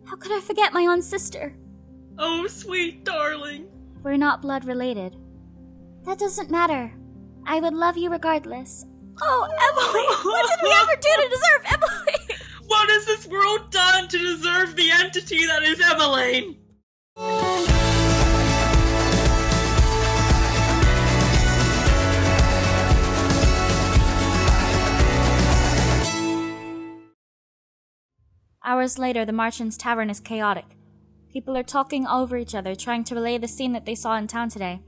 How could I forget my own sister? Oh, sweet darling. We're not blood related. That doesn't matter. I would love you regardless. Oh, Emily! What did we ever do to deserve Emily? What has this world done to deserve the entity that is Emmeline? Hours later, the Martian's tavern is chaotic. People are talking over each other, trying to relay the scene that they saw in town today.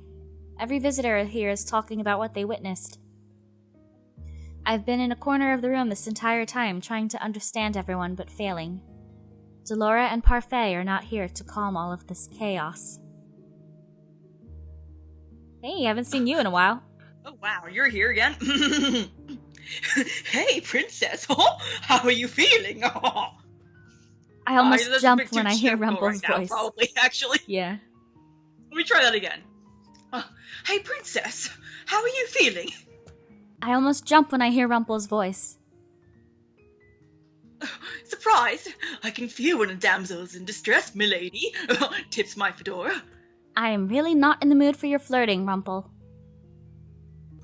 Every visitor here is talking about what they witnessed. I've been in a corner of the room this entire time, trying to understand everyone, but failing. Delora and Parfait are not here to calm all of this chaos. Hey, haven't seen you in a while. Oh wow, you're here again? Hey, princess. How are you feeling? I almost that's a jump bit when too I hear simple Rumple's right now, voice. Probably, actually. Yeah. Let me try that again. Hey, princess. How are you feeling? I almost jump when I hear Rumple's voice. Surprise! I can feel when a damsel is in distress, milady. Tips my fedora. I am really not in the mood for your flirting, Rumple.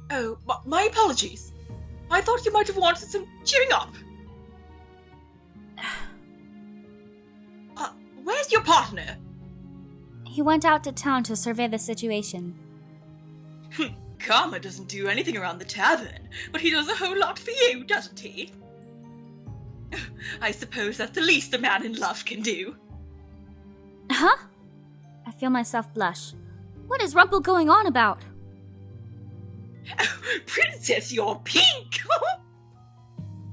Oh, my apologies. I thought you might have wanted some cheering up. Where's your partner? He went out to town to survey the situation. Karma doesn't do anything around the tavern, but he does a whole lot for you, doesn't he? I suppose that's the least a man in love can do. Huh? I feel myself blush. What is Rumple going on about? Princess, you're pink!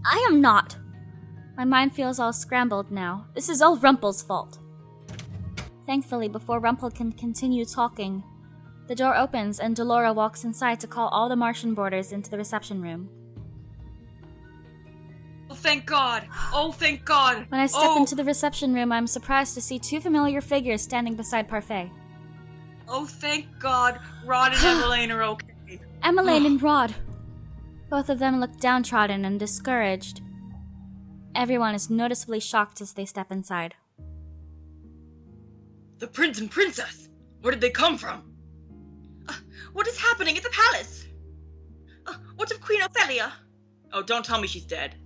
I am not. My mind feels all scrambled now. This is all Rumple's fault. Thankfully, before Rumple can continue talking, the door opens and Delora walks inside to call all the Martian boarders into the reception room. Oh, thank God! Oh, thank God! When I step into the reception room, I'm surprised to see two familiar figures standing beside Parfait. Oh, thank God! Rod and Emmeline are okay. Emmeline and Rod. Both of them look downtrodden and discouraged. Everyone is noticeably shocked as they step inside. The prince and princess! Where did they come from? What is happening at the palace? What of Queen Ophelia? Oh, don't tell me she's dead.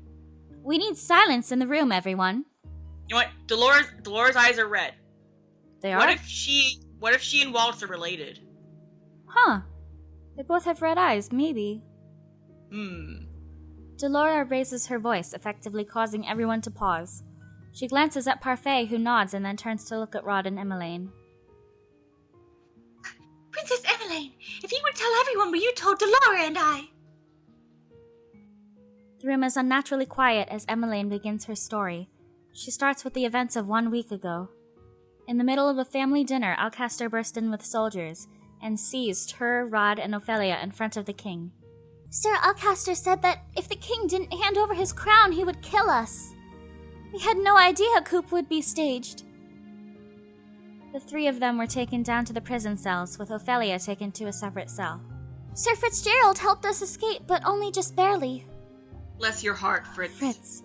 We need silence in the room, everyone. You know what? Dolores' eyes are red. They are? What if she and Waltz are related? Huh. They both have red eyes, maybe. Delora raises her voice, effectively causing everyone to pause. She glances at Parfait, who nods and then turns to look at Rod and Emmeline. Princess Emmeline, if you would tell everyone what you told Delora and I. The room is unnaturally quiet as Emmeline begins her story. She starts with the events of 1 week ago. In the middle of a family dinner, Alcaster burst in with soldiers and seized her, Rod, and Ophelia in front of the king. Sir Alcaster said that if the king didn't hand over his crown, he would kill us. We had no idea a coup would be staged. The three of them were taken down to the prison cells, with Ophelia taken to a separate cell. Sir Fitzgerald helped us escape, but only just barely. Bless your heart, Fritz. Fritz,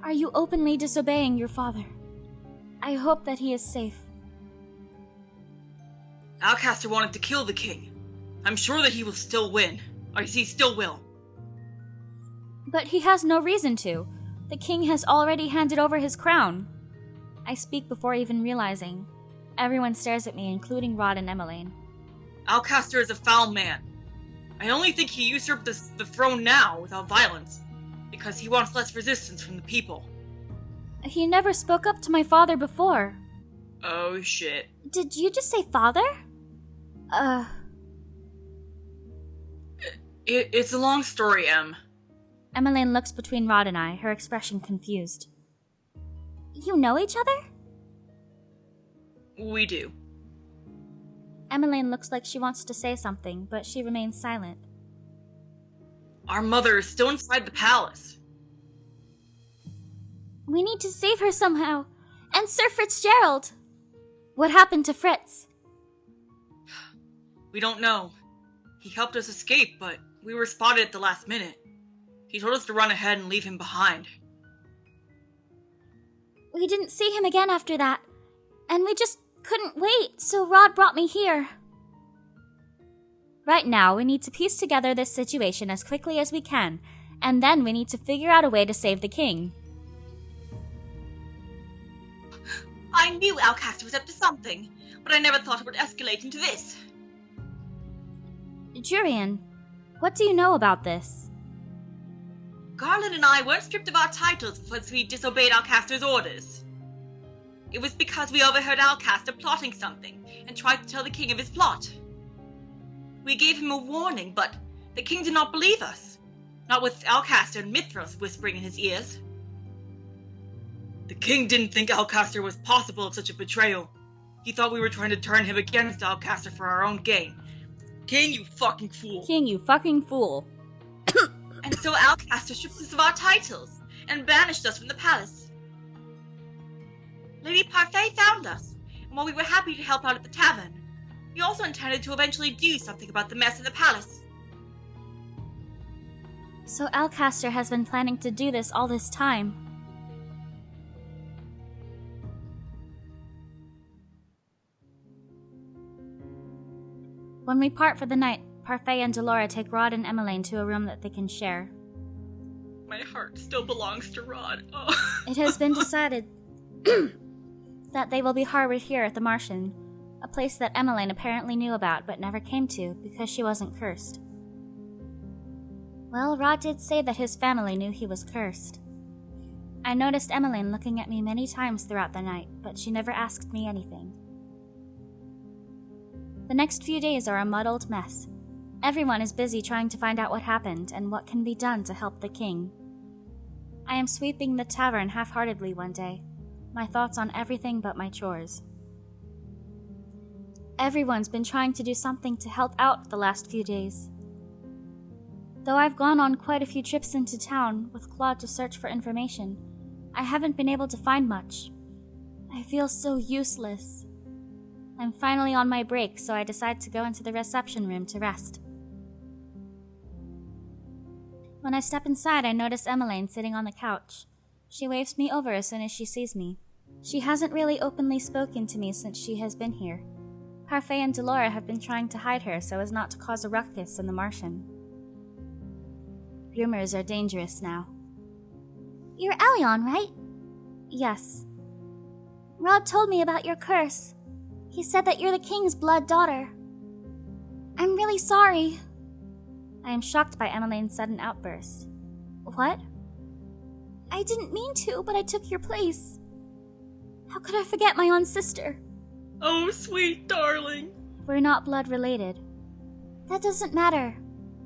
are you openly disobeying your father? I hope that he is safe. Alcaster wanted to kill the king. I'm sure that he will still win. Or he still will. But he has no reason to. The king has already handed over his crown. I speak before even realizing. Everyone stares at me, including Rod and Emmeline. Alcaster is a foul man. I only think he usurped the throne now without violence, because he wants less resistance from the people. He never spoke up to my father before. Oh, shit. Did you just say father? It's a long story, Em. Emmeline looks between Rod and I, her expression confused. You know each other? We do. Emmeline looks like she wants to say something, but she remains silent. Our mother is still inside the palace. We need to save her somehow. And Sir Fitzgerald! What happened to Fritz? We don't know. He helped us escape, but we were spotted at the last minute. He told us to run ahead and leave him behind. We didn't see him again after that, and we just couldn't wait, so Rod brought me here. Right now, we need to piece together this situation as quickly as we can, and then we need to figure out a way to save the king. I knew Alcaster was up to something, but I never thought it would escalate into this. Jurian, what do you know about this? Garland and I weren't stripped of our titles because we disobeyed Alcaster's orders. It was because we overheard Alcaster plotting something and tried to tell the king of his plot. We gave him a warning, but the king did not believe us, not with Alcaster and Mithras whispering in his ears. The king didn't think Alcaster was possible of such a betrayal. He thought we were trying to turn him against Alcaster for our own gain. King, you fucking fool. King, you fucking fool. And so Alcaster stripped us of our titles and banished us from the palace. Lady Parfait found us, and while we were happy to help out at the tavern, we also intended to eventually do something about the mess in the palace. So Alcaster has been planning to do this all this time. When we part for the night, Parfait and Delora take Rod and Emmeline to a room that they can share. My heart still belongs to Rod. Oh. It has been decided that they will be harbored here at the Martian, a place that Emmeline apparently knew about but never came to because she wasn't cursed. Well, Rod did say that his family knew he was cursed. I noticed Emmeline looking at me many times throughout the night, but she never asked me anything. The next few days are a muddled mess. Everyone is busy trying to find out what happened and what can be done to help the king. I am sweeping the tavern half-heartedly one day, my thoughts on everything but my chores. Everyone's been trying to do something to help out the last few days. Though I've gone on quite a few trips into town with Claude to search for information, I haven't been able to find much. I feel so useless. I'm finally on my break, so I decide to go into the reception room to rest. When I step inside, I notice Emmeline sitting on the couch. She waves me over as soon as she sees me. She hasn't really openly spoken to me since she has been here. Parfait and Delora have been trying to hide her so as not to cause a ruckus in the Martian. Rumors are dangerous now. You're Elion, right? Yes. Rod told me about your curse. He said that you're the king's blood daughter. I'm really sorry. I am shocked by Emmeline's sudden outburst. What? I didn't mean to, but I took your place. How could I forget my own sister? Oh, sweet darling. We're not blood related. That doesn't matter.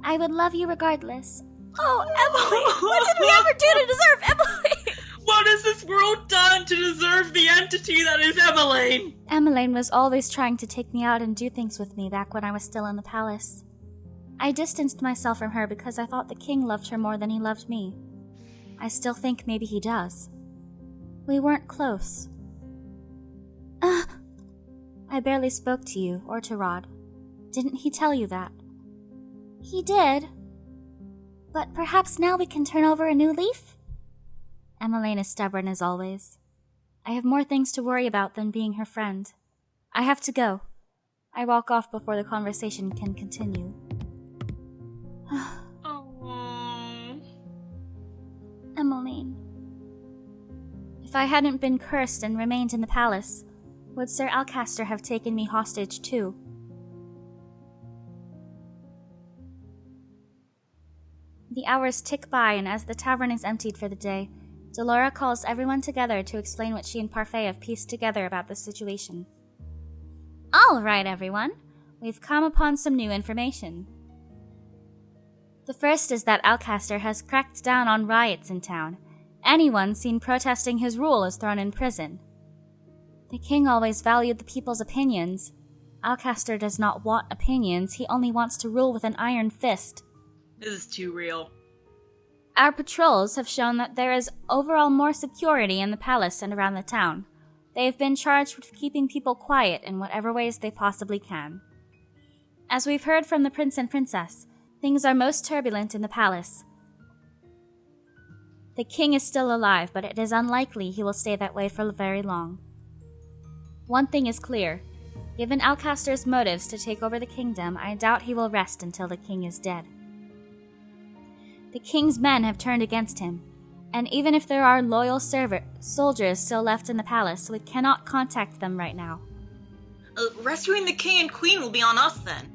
I would love you regardless. Oh, Emily! What did we ever do to deserve Emily? What has this world done to deserve the entity that is Emmeline? Emmeline was always trying to take me out and do things with me back when I was still in the palace. I distanced myself from her because I thought the king loved her more than he loved me. I still think maybe he does. We weren't close. I barely spoke to you or to Rod. Didn't he tell you that? He did. But perhaps now we can turn over a new leaf? Emmeline is stubborn as always. I have more things to worry about than being her friend. I have to go. I walk off before the conversation can continue. Aww. Emmeline. If I hadn't been cursed and remained in the palace, would Sir Alcaster have taken me hostage too? The hours tick by, and as the tavern is emptied for the day, Delora calls everyone together to explain what she and Parfait have pieced together about the situation. All right, everyone. We've come upon some new information. The first is that Alcaster has cracked down on riots in town. Anyone seen protesting his rule is thrown in prison. The king always valued the people's opinions. Alcaster does not want opinions, he only wants to rule with an iron fist. This is too real. Our patrols have shown that there is overall more security in the palace and around the town. They have been charged with keeping people quiet in whatever ways they possibly can. As we've heard from the prince and princess, things are most turbulent in the palace. The king is still alive, but it is unlikely he will stay that way for very long. One thing is clear. Given Alcaster's motives to take over the kingdom, I doubt he will rest until the king is dead. The king's men have turned against him, and even if there are loyal soldiers still left in the palace, we cannot contact them right now. Rescuing the king and queen will be on us then.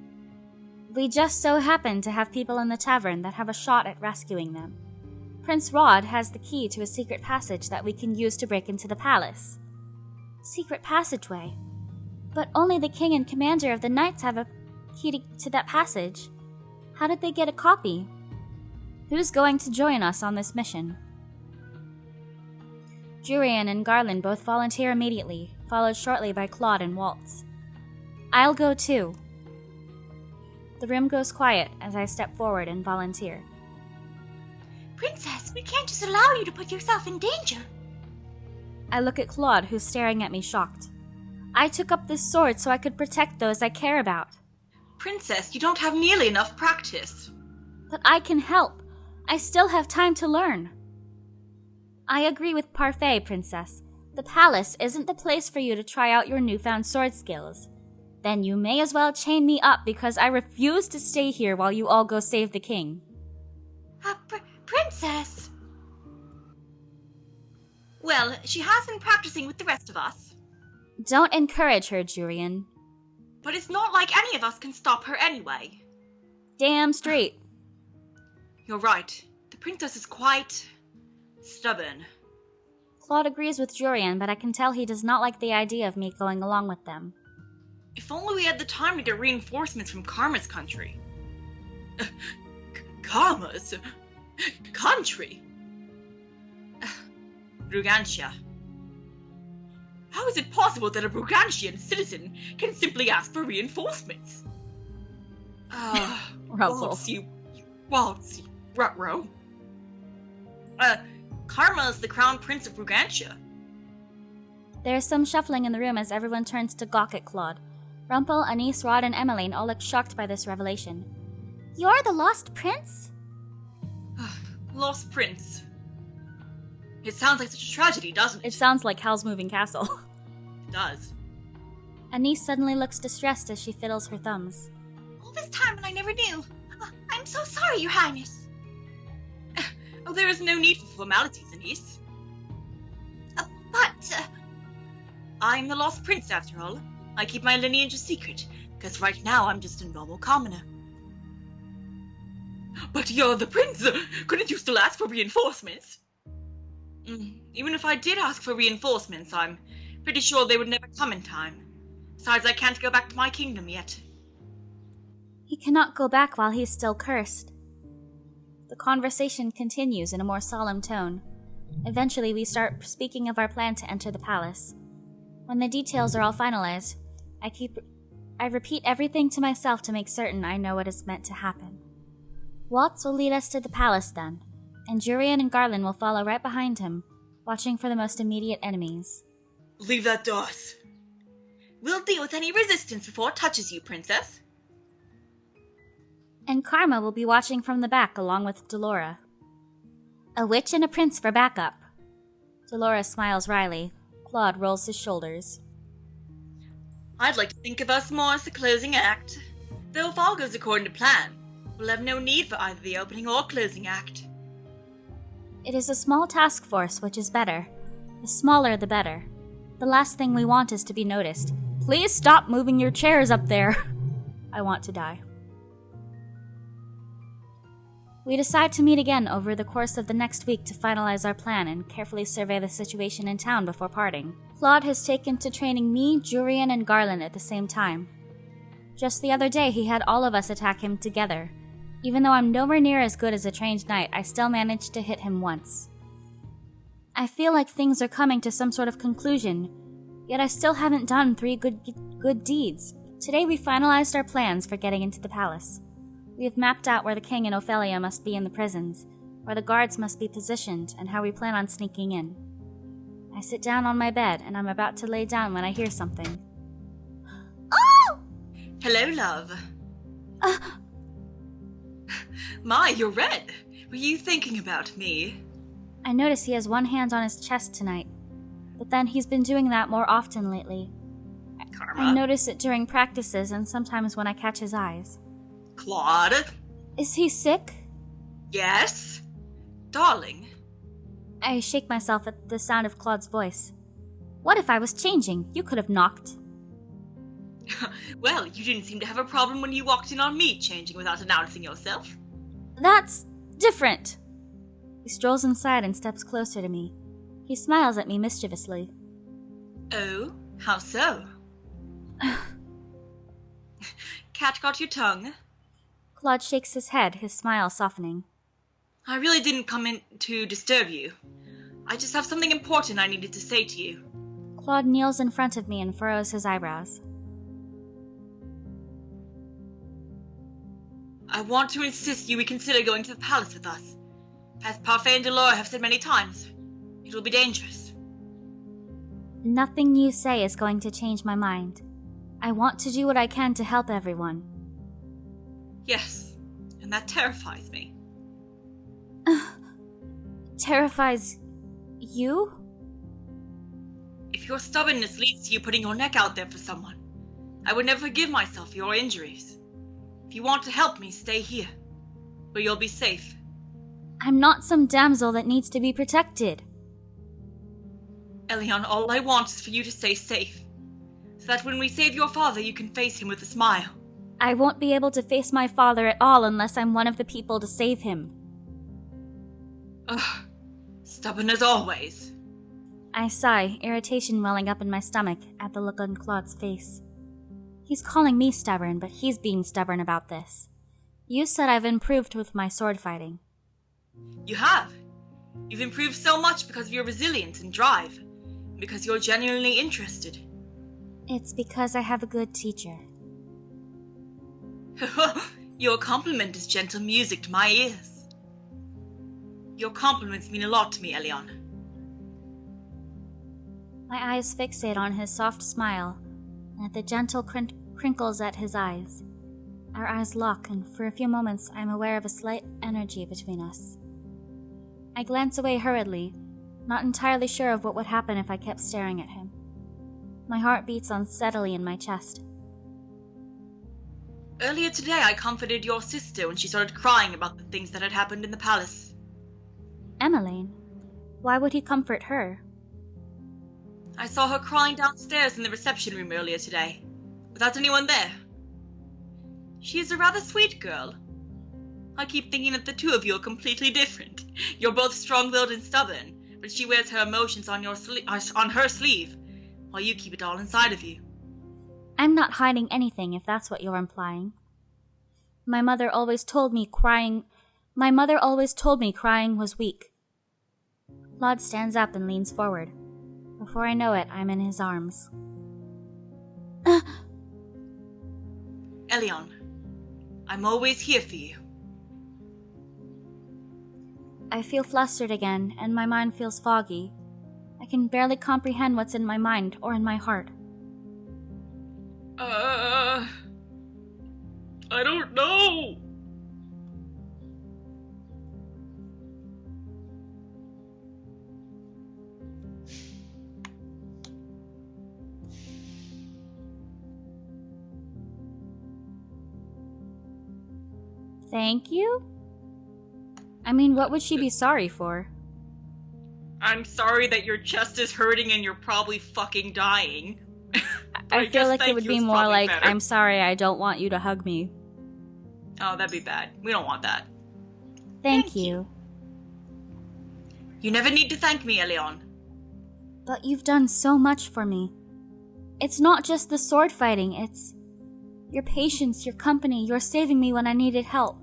We just so happen to have people in the tavern that have a shot at rescuing them. Prince Rod has the key to a secret passage that we can use to break into the palace. Secret passageway? But only the king and commander of the knights have a key to that passage. How did they get a copy? Who's going to join us on this mission? Jurian and Garland both volunteer immediately, followed shortly by Claude and Waltz. I'll go too. The room goes quiet as I step forward and volunteer. Princess, we can't just allow you to put yourself in danger. I look at Claude, who's staring at me shocked. I took up this sword so I could protect those I care about. Princess, you don't have nearly enough practice. But I can help. I still have time to learn. I agree with Parfait, Princess. The palace isn't the place for you to try out your newfound sword skills. Then you may as well chain me up because I refuse to stay here while you all go save the king. Princess! Well, she has been practicing with the rest of us. Don't encourage her, Jurian. But it's not like any of us can stop her anyway. Damn straight. You're right. The princess is quite stubborn. Claude agrees with Jurian, but I can tell he does not like the idea of me going along with them. If only we had the time to get reinforcements from Karma's country. Karma's country? Brugantia. How is it possible that a Brugantian citizen can simply ask for reinforcements? Rumpel. Waltz, you ruh-roh. Karma is the crown prince of Brugantia. There is some shuffling in the room as everyone turns to gawk at Claude. Rumpel, Anise, Rod, and Emmeline all look shocked by this revelation. You're the lost prince? Lost prince. It sounds like such a tragedy, doesn't it? It sounds like Hal's Moving Castle. It does. Anise suddenly looks distressed as she fiddles her thumbs. All this time and I never knew. I'm so sorry, Your Highness. Oh, there is no need for formalities, Anise. But I'm the lost prince, after all. I keep my lineage a secret, because right now I'm just a normal commoner. But you're the prince! Couldn't you still ask for reinforcements? Even if I did ask for reinforcements, I'm pretty sure they would never come in time. Besides, I can't go back to my kingdom yet. He cannot go back while he's still cursed. The conversation continues in a more solemn tone. Eventually, we start speaking of our plan to enter the palace. When the details are all finalized, I repeat everything to myself to make certain I know what is meant to happen. Waltz will lead us to the palace then, and Jurian and Garland will follow right behind him, watching for the most immediate enemies. Leave that to us. We'll deal with any resistance before it touches you, princess. And Karma will be watching from the back along with Delora. A witch and a prince for backup. Dolores smiles wryly. Claude rolls his shoulders. I'd like to think of us more as the closing act. Though if all goes according to plan, we'll have no need for either the opening or closing act. It is a small task force, which is better. The smaller, the better. The last thing we want is to be noticed. Please stop moving your chairs up there. I want to die. We decide to meet again over the course of the next week to finalize our plan and carefully survey the situation in town before parting. Claude has taken to training me, Jurian, and Garland at the same time. Just the other day, he had all of us attack him together. Even though I'm nowhere near as good as a trained knight, I still managed to hit him once. I feel like things are coming to some sort of conclusion, yet I still haven't done 3 good deeds. Today we finalized our plans for getting into the palace. We have mapped out where the king and Ophelia must be in the prisons, where the guards must be positioned, and how we plan on sneaking in. I sit down on my bed, and I'm about to lay down when I hear something. Oh! Hello, love. My, you're red. Were you thinking about me? I notice he has one hand on his chest tonight, but then he's been doing that more often lately. Karma. I notice it during practices and sometimes when I catch his eyes. Claude? Is he sick? Yes? Darling? I shake myself at the sound of Claude's voice. What if I was changing? You could have knocked. Well, you didn't seem to have a problem when you walked in on me changing without announcing yourself. That's different. He strolls inside and steps closer to me. He smiles at me mischievously. Oh? How so? Cat got your tongue? Claude shakes his head, his smile softening. I really didn't come in to disturb you. I just have something important I needed to say to you. Claude kneels in front of me and furrows his eyebrows. I want to insist you reconsider going to the palace with us. As Parfait and Delore have said many times, it will be dangerous. Nothing you say is going to change my mind. I want to do what I can to help everyone. Yes, and that terrifies me. Terrifies you? If your stubbornness leads to you putting your neck out there for someone, I would never forgive myself for your injuries. If you want to help me, stay here, where you'll be safe. I'm not some damsel that needs to be protected. Elion, all I want is for you to stay safe, so that when we save your father, you can face him with a smile. I won't be able to face my father at all unless I'm one of the people to save him. Ugh, stubborn as always. I sigh, irritation welling up in my stomach at the look on Claude's face. He's calling me stubborn, but he's being stubborn about this. You said I've improved with my sword fighting. You have. You've improved so much because of your resilience and drive, and because you're genuinely interested. It's because I have a good teacher. Your compliment is gentle music to my ears. Your compliments mean a lot to me, Elion. My eyes fixate on his soft smile, and at the gentle crinkles at his eyes. Our eyes lock, and for a few moments I am aware of a slight energy between us. I glance away hurriedly, not entirely sure of what would happen if I kept staring at him. My heart beats unsteadily in my chest. Earlier today, I comforted your sister when she started crying about the things that had happened in the palace. Emmeline? Why would he comfort her? I saw her crying downstairs in the reception room earlier today, without anyone there. She is a rather sweet girl. I keep thinking that the two of you are completely different. You're both strong-willed and stubborn, but she wears her emotions on her sleeve, while you keep it all inside of you. I'm not hiding anything, if that's what you're implying. My mother always told me crying was weak. Claude stands up and leans forward. Before I know it, I'm in his arms. Elion, I'm always here for you. I feel flustered again, and my mind feels foggy. I can barely comprehend what's in my mind or in my heart. I don't know. Thank you? I mean, what would she be sorry for? I'm sorry that your chest is hurting and you're probably fucking dying. I feel like it would be more like, better. I'm sorry, I don't want you to hug me. Oh, that'd be bad. We don't want that. Thank you. You never need to thank me, Elion. But you've done so much for me. It's not just the sword fighting, it's your patience, your company, your saving me when I needed help.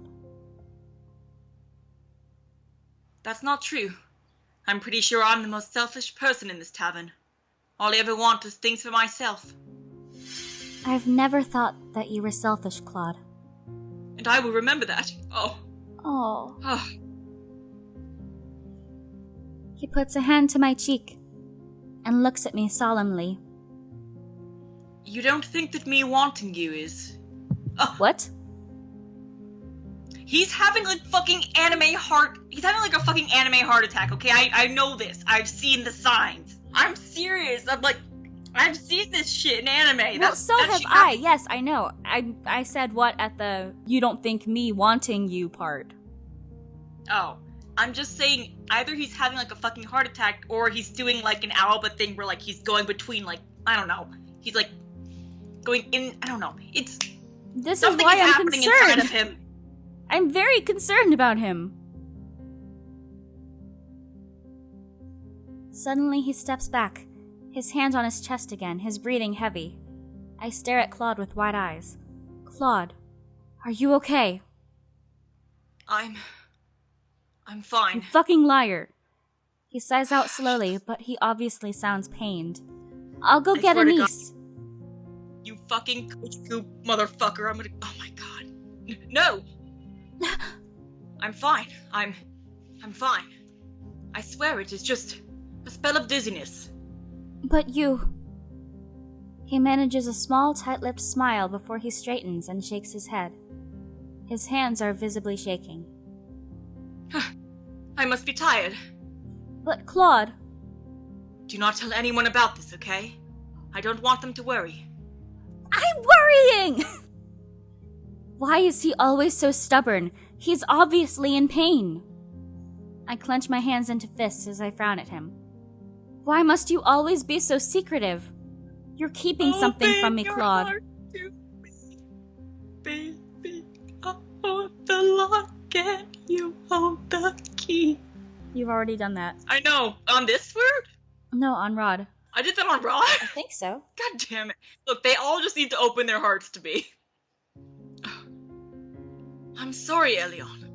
That's not true. I'm pretty sure I'm the most selfish person in this tavern. All I ever want is things for myself. I've never thought that you were selfish, Claude. And I will remember that. Oh. Oh. He puts a hand to my cheek and looks at me solemnly. You don't think that me wanting you is... Oh. What? He's having a fucking anime heart He's having like a fucking anime heart attack, okay? I know this. I've seen the signs. I'm serious. I've seen this shit in anime. Well, so have I. Yes, I know. I said what at the "you don't think me wanting you" part. Oh, I'm just saying either he's having like a fucking heart attack or he's doing like an Alba thing where like he's going between like, I don't know. He's like going in, I don't know. This is something why is I'm happening concerned. inside of him. I'm very concerned about him. Suddenly he steps back, his hand on his chest again, his breathing heavy. I stare at Claude with wide eyes. Claude, are you okay? I'm fine. You fucking liar. He sighs out slowly, but he obviously sounds pained. I'll go get swear to Anise. You fucking Kojiku motherfucker. I'm gonna. Oh my god. No! I'm fine. I'm fine. I swear it is just a spell of dizziness. But you... He manages a small, tight-lipped smile before he straightens and shakes his head. His hands are visibly shaking. I must be tired. But Claude... Do not tell anyone about this, okay? I don't want them to worry. I'm worrying! Why is he always so stubborn? He's obviously in pain. I clench my hands into fists as I frown at him. Why must you always be so secretive? You're keeping something from me, Claude. Heart to me, baby. I hold the lock and you hold the key. You've already done that. I know. On this word? No, on Rod. I did that on Rod? I think so. God damn it. Look, they all just need to open their hearts to me. I'm sorry, Elion.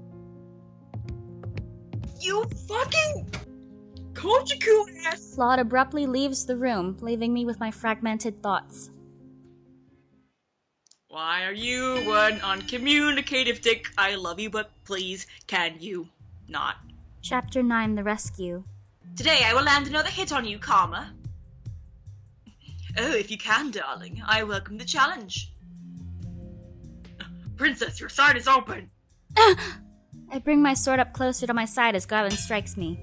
You fucking Kojiku ass! Claude abruptly leaves the room, leaving me with my fragmented thoughts. Why are you one uncommunicative dick? I love you, but please, can you not? Chapter 9, The Rescue. Today I will land another hit on you, Karma. Oh, if you can, darling, I welcome the challenge. Princess, your side is open. I bring my sword up closer to my side as Garland strikes me.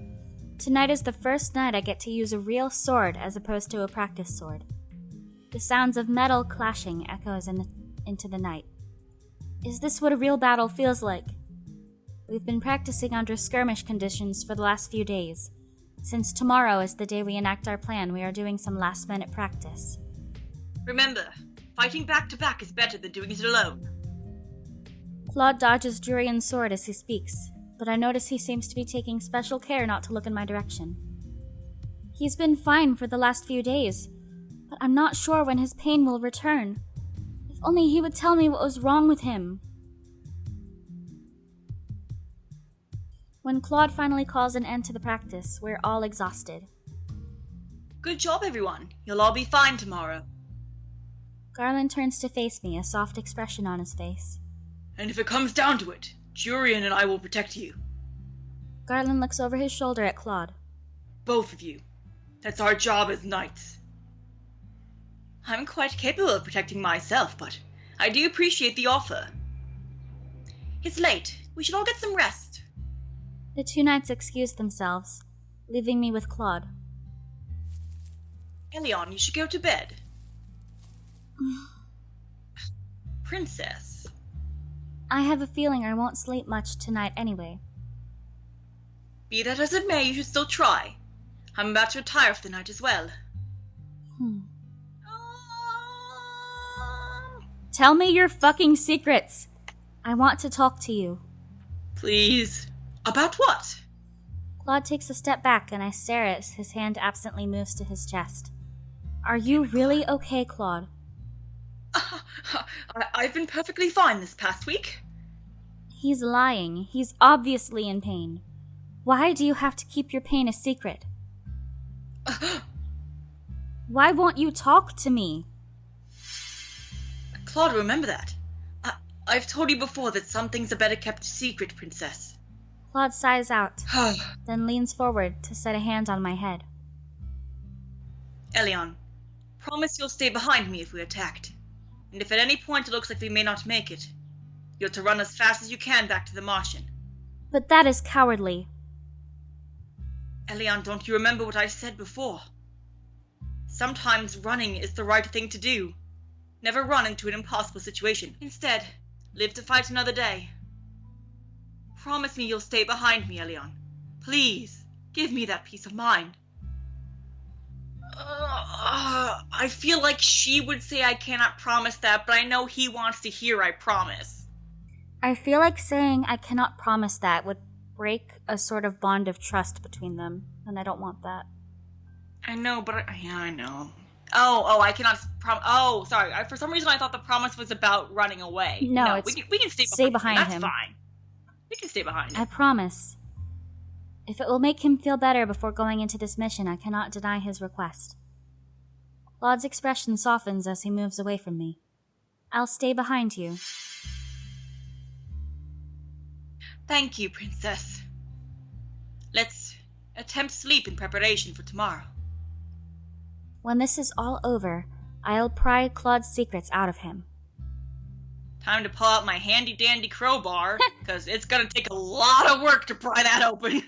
Tonight is the first night I get to use a real sword as opposed to a practice sword. The sounds of metal clashing echoes into the night. Is this what a real battle feels like? We've been practicing under skirmish conditions for the last few days. Since tomorrow is the day we enact our plan, we are doing some last-minute practice. Remember, fighting back-to-back is better than doing it alone. Claude dodges Jurian's sword as he speaks, but I notice he seems to be taking special care not to look in my direction. He's been fine for the last few days, but I'm not sure when his pain will return. If only he would tell me what was wrong with him. When Claude finally calls an end to the practice, we're all exhausted. Good job, everyone. You'll all be fine tomorrow. Garland turns to face me, a soft expression on his face. And if it comes down to it, Jurian and I will protect you. Garland looks over his shoulder at Claude. Both of you. That's our job as knights. I'm quite capable of protecting myself, but I do appreciate the offer. It's late. We should all get some rest. The two knights excuse themselves, leaving me with Claude. Elion, you should go to bed. Princess. I have a feeling I won't sleep much tonight anyway. Be that as it may, you should still try. I'm about to retire for the night as well. Tell me your fucking secrets. I want to talk to you. Please. About what? Claude takes a step back and I stare as his hand absently moves to his chest. Are you really okay, Claude? I've been perfectly fine this past week. He's lying. He's obviously in pain. Why do you have to keep your pain a secret? Why won't you talk to me? Claude, remember that. I've told you before that some things are better kept secret, Princess. Claude sighs out, then leans forward to set a hand on my head. Elion, promise you'll stay behind me if we're attacked. And if at any point it looks like we may not make it, you're to run as fast as you can back to the Martian. But that is cowardly. Elion, don't you remember what I said before? Sometimes running is the right thing to do. Never run into an impossible situation. Instead, live to fight another day. Promise me you'll stay behind me, Elion. Please, give me that peace of mind. I feel like she would say I cannot promise that, but I know he wants to hear I promise. I feel like saying I cannot promise that would break a sort of bond of trust between them, and I don't want that. I know, but I know. Oh, I cannot promise. Oh, sorry. For some reason, I thought the promise was about running away. No, we can stay behind him. That's fine. We can stay behind him. I promise. If it will make him feel better before going into this mission, I cannot deny his request. Claude's expression softens as he moves away from me. I'll stay behind you. Thank you, Princess. Let's attempt sleep in preparation for tomorrow. When this is all over, I'll pry Claude's secrets out of him. Time to pull out my handy-dandy crowbar, because it's going to take a lot of work to pry that open.